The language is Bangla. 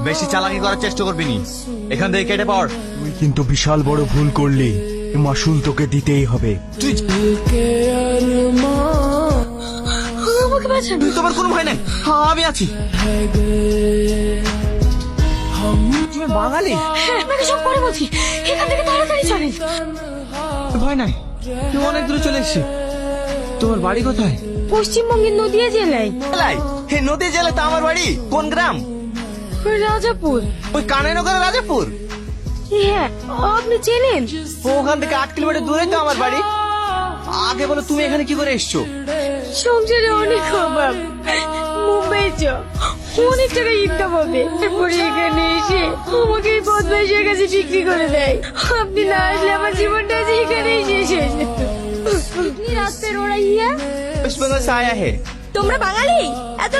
বেশি চালাকি করার চেষ্টা করবি নি, এখান থেকে কেটে পড়। তুই কিন্তু বিশাল বড় ভুল করলি, মাসুল তোকে দিতেই হবে। তুই আমাকে বাঁচান। তোমার কোনো ভয় নাই, হ্যাঁ আমি আছি। তুমি বাঙালি? হ্যাঁ, আপনাকে সব পরে বলছি, এখান থেকে তাড়াতাড়ি চলেন। ভয় নাই, তুমি অনেক দূরে চলে এসছি। তোমার বাড়ি কোথায়? পশ্চিমবঙ্গের নদিয়া জেলায় নদী জেলা তো আমার বাড়ি। কোন গ্রাম? রাজাপুর। ওই কানাইনগরের রাজাপুর? হ্যাঁ, আপনি চেনেন? ওখান থেকে 8 কিলোমিটার দূরে তো আমার বাড়ি। আগে বলো, তুমি এখানে কি করে এসছো? সংসারে অনেক অভাব, মুম্বাই চ অনেক টাকা ইনকাম হবে, এরপরে এখানে এসে আমাকে এই বদমাইশের কাছে বিক্রি করে দেয়। আপনি না আসলে আমার জীবনটা আজ এখানেই শেষ হয়ে যেত। আপনি রাস্তায় ওরা ইয়া ওয়েস্ট বেঙ্গল से आया है। তোমরা বাঙালি? এত